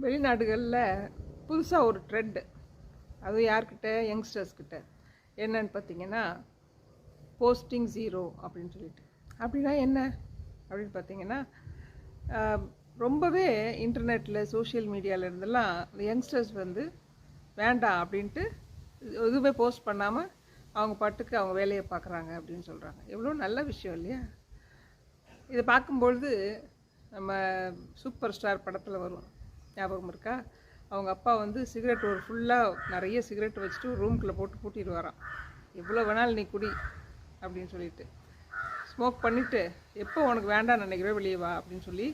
வெளிநாடுகளில் புதுசாக ஒரு ட்ரெண்டு, அதுவும் யார்கிட்ட, யங்ஸ்டர்ஸ்கிட்ட என்னன்னு பார்த்தீங்கன்னா போஸ்டிங் ஜீரோ அப்படின்னு சொல்லிட்டு. அப்படின்னா என்ன அப்படின்னு பார்த்தீங்கன்னா ரொம்பவே இன்டர்நெட்டில் சோஷியல் மீடியாவில் இருந்தெல்லாம் இந்த யங்ஸ்டர்ஸ் வந்து வேண்டாம் அப்படின்ட்டு எதுவுமே போஸ்ட் பண்ணாமல் அவங்க பாட்டுக்கு அவங்க வேலையை பார்க்குறாங்க அப்படின்னு சொல்கிறாங்க. எவ்வளோ நல்ல விஷயம் இல்லையா? இதை பார்க்கும்பொழுது நம்ம சூப்பர் ஸ்டார் படத்தில் வரும், ஞாபகம் இருக்கா? அவங்க அப்பா வந்து சிகரெட் ஒரு ஃபுல்லாக நிறைய சிகரெட் வச்சுட்டு ஒரு ரூம்குள்ளே போட்டு பூட்டிட்டு வரான். எவ்வளோ வேணாலும் நீ குடி அப்படின்னு சொல்லிட்டு, ஸ்மோக் பண்ணிவிட்டு எப்போ உனக்கு வேண்டாம்னு நினைக்கிறோ வெளியே வா அப்படின்னு சொல்லி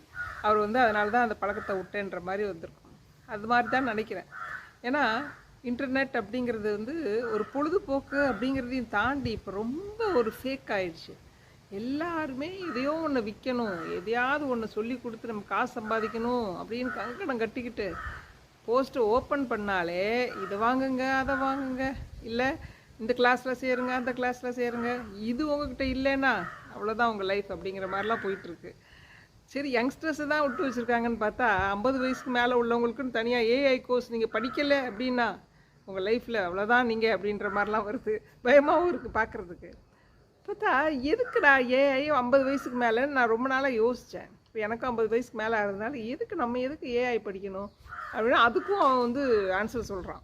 அவர் வந்து அதனால தான் அந்த பழக்கத்தை விட்டேன்ற மாதிரி வந்திருக்கும். அது மாதிரி தான் நினைக்கிறேன். ஏன்னா இன்டர்நெட் அப்படிங்கிறது வந்து ஒரு பொழுதுபோக்கு அப்படிங்கிறதையும் தாண்டி இப்போ ரொம்ப ஒரு ஃபேக் ஆயிடுச்சு. எல்லாருமே எதையோ ஒன்று விற்கணும், எதையாவது ஒன்று சொல்லி கொடுத்து நம்ம காசு சம்பாதிக்கணும் அப்படின்னு கங்கணம் கட்டிக்கிட்டு போஸ்ட்டு ஓப்பன் பண்ணாலே இதை வாங்குங்க அதை வாங்குங்க, இல்லை இந்த கிளாஸில் சேருங்க அந்த கிளாஸில் சேருங்க, இது உங்ககிட்ட இல்லைன்னா அவ்வளோதான் உங்கள் லைஃப் அப்படிங்கிற மாதிரிலாம் போயிட்டுருக்கு. சரி, யங்ஸ்டர்ஸை தான் விட்டு வச்சுருக்காங்கன்னு பார்த்தா 50 வயசுக்கு மேலே உள்ளவங்களுக்குன்னு தனியாக ஏஐ கோர்ஸ் நீங்கள் படிக்கலை அப்படின்னா உங்கள் லைஃப்பில் அவ்வளோதான் நீங்கள் அப்படின்ற மாதிரிலாம் வருது. பயமாகவும் இருக்குது பார்க்குறதுக்கு. பார்த்தா எதுக்குடா ஏஐ 50 வயசுக்கு மேலேன்னு நான் ரொம்ப நாளாக யோசித்தேன். இப்போ எனக்கும் 50 வயசுக்கு மேலே ஆகிறதுனால எதுக்கு ஏஐ படிக்கணும் அப்படின்னா அதுக்கும் அவன் வந்து ஆன்சர் சொல்கிறான்.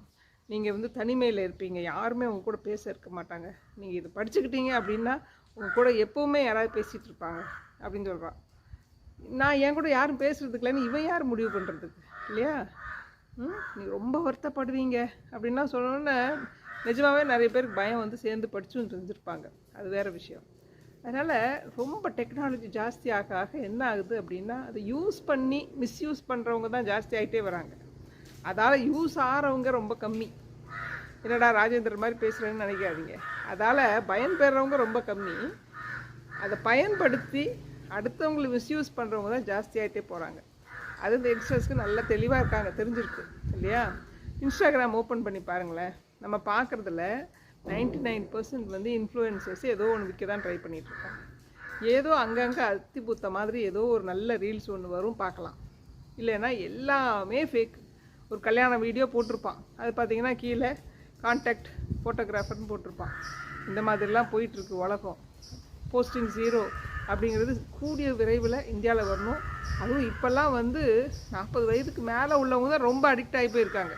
நீங்கள் வந்து தனிமையில் இருப்பீங்க, யாருமே உங்கள் கூட பேச இருக்க மாட்டாங்க, நீங்கள் இது படிச்சுக்கிட்டீங்க அப்படின்னா உங்கள் கூட எப்போவுமே யாராவது பேசிகிட்டு இருப்பாங்க அப்படின்னு சொல்கிறான். நான் என் கூட யாரும் பேசுகிறதுக்குலன்னு இவன் யார் முடிவு பண்ணுறதுக்கு இல்லையா? நீ ரொம்ப வருத்தப்படுவீங்க அப்படின்னா சொன்னோன்னே நிஜமாகவே நிறைய பேருக்கு பயம் வந்து சேர்ந்து படிச்சும் தெரிஞ்சிருப்பாங்க, அது வேறு விஷயம். அதனால் ரொம்ப டெக்னாலஜி ஜாஸ்தி ஆக ஆக என்ன ஆகுது அப்படின்னா அதை யூஸ் பண்ணி மிஸ்யூஸ் பண்ணுறவங்க தான் ஜாஸ்தி ஆகிட்டே வராங்க. அதால் யூஸ் ஆகிறவங்க ரொம்ப கம்மி. என்னடா ராஜேந்திர மாதிரி பேசுகிறேன்னு நினைக்காதீங்க. அதால் பயன்பெறவங்க ரொம்ப கம்மி. அதை பயன்படுத்தி அடுத்தவங்களை மிஸ்யூஸ் பண்ணுறவங்க தான் ஜாஸ்தி ஆகிட்டே போகிறாங்க. அது இந்த யங்ஸ்டர்ஸ்க்கு நல்லா தெளிவாக இருக்காங்க, தெரிஞ்சிருக்கு இல்லையா? இன்ஸ்டாகிராம் ஓப்பன் பண்ணி பாருங்களேன். நம்ம பார்க்குறதுல 99% வந்து இன்ஃப்ளூயன்சர்ஸ் ஏதோ ஒன்று விற்க தான் ட்ரை பண்ணிகிட்ருக்காங்க. ஏதோ அங்கங்கே அத்தி பூத்த மாதிரி ஏதோ ஒரு நல்ல ரீல்ஸ் ஒன்று வரும், பார்க்கலாம். இல்லைன்னா எல்லாமே ஃபேக். ஒரு கல்யாண வீடியோ போட்டிருப்பான், அது பார்த்திங்கன்னா கீழே கான்டாக்ட் ஃபோட்டோகிராஃபர்னு போட்டிருப்பான். இந்த மாதிரிலாம் போயிட்டுருக்கு உலகம். போஸ்டிங் ஜீரோ அப்படிங்கிறது கூடிய விரைவில் இந்தியாவில் வரணும். அதுவும் இப்போல்லாம் வந்து 40 வயதுக்கு மேலே உள்ளவங்க தான் ரொம்ப அடிக்ட் ஆகி போயிருக்காங்க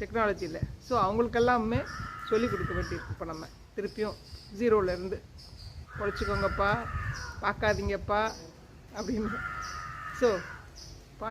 டெக்னாலஜியில். ஸோ அவங்களுக்கெல்லாமே சொல்லிக் கொடுக்க வேண்டியிருக்கு. இப்போ நம்ம திருப்பியும் ஜீரோவிலேருந்து உழைச்சிக்கோங்கப்பா, பார்க்காதீங்கப்பா அப்படின்னு. ஸோ